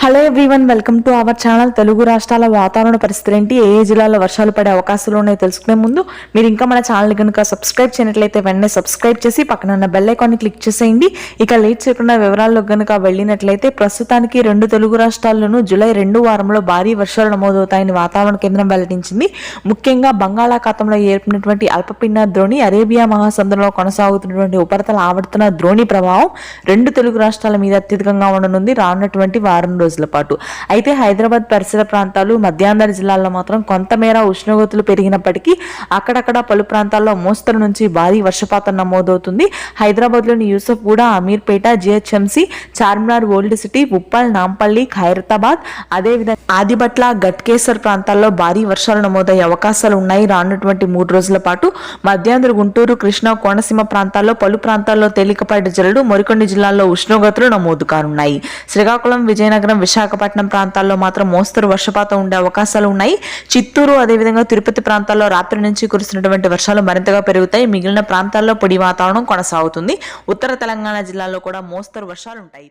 Hello everyone, welcome to our channel. Telugu రాష్ట్రాల వాతావరణ పరిస్థితి ఏంటి, ఏ జిల్లాలో వర్షాలు పడే అవకాశాలు ఉన్నాయో తెలుసుకునే ముందు మీరు ఇంకా మన ఛానల్ కనుక సబ్స్క్రైబ్ చేయనట్లయితే వెంటనే సబ్స్క్రైబ్ చేసి పక్కన ఉన్న బెల్ ఐకాన్ని క్లిక్ చేసేయండి. ఇక లేట్ చేయకుండా వివరాల్లో కనుక వెళ్ళినట్లయితే ప్రస్తుతానికి రెండు తెలుగు రాష్ట్రాల్లోనూ జూలై 2వ వారంలో భారీ వర్షాలు నమోదవుతాయని వాతావరణ కేంద్రం వెల్లడించింది. ముఖ్యంగా బంగాళాఖాతంలో ఏర్పడినటువంటి అల్పపీడన ద్రోణి, అరేబియా మహాసముద్రంలో కొనసాగుతున్నటువంటి ఉపరితల ఆవర్తన ద్రోణి ప్రభావం రెండు తెలుగు రాష్ట్రాల మీద అత్యధికంగా ఉండనుంది రానున్నటువంటి వారం రోజుల పాటు. అయితే హైదరాబాద్ పరిసర ప్రాంతాలు, మధ్యాంధ్ర జిల్లాల్లో మాత్రం కొంతమేర ఉష్ణోగ్రతలు పెరిగినప్పటికీ అక్కడక్కడ పలు ప్రాంతాల్లో మోస్తరు నుంచి భారీ వర్షపాతం నమోదవుతుంది. హైదరాబాద్లోని Yousufguda, Ameerpet, GHMC, Charminar, old city, Uppal, Nampally, Khairatabad, అదేవిధంగా ఆదిబట్ల, గట్కేసర్ ప్రాంతాల్లో భారీ వర్షాలు నమోదయ్యే అవకాశాలు ఉన్నాయి రానున్నటువంటి 3 రోజుల పాటు. మధ్యాంధ్ర, గుంటూరు, కృష్ణా, కోనసీమ ప్రాంతాల్లో పలు ప్రాంతాల్లో తేలికపాటి జల్లులు, మరికొన్ని జిల్లాల్లో ఉష్ణోగ్రతలు నమోదు కానున్నాయి. శ్రీకాకుళం, విజయనగరం, విశాఖపట్నం ప్రాంతాల్లో మాత్రం మోస్తరు వర్షపాతం ఉండే అవకాశాలు ఉన్నాయి. చిత్తూరు, అదేవిధంగా తిరుపతి ప్రాంతాల్లో రాత్రి నుంచి కురుస్తున్నటువంటి వర్షాలు మరింతగా పెరుగుతాయి. మిగిలిన ప్రాంతాల్లో పొడి వాతావరణం కొనసాగుతుంది. ఉత్తర తెలంగాణ జిల్లాలో కూడా మోస్తరు వర్షాలు ఉంటాయి.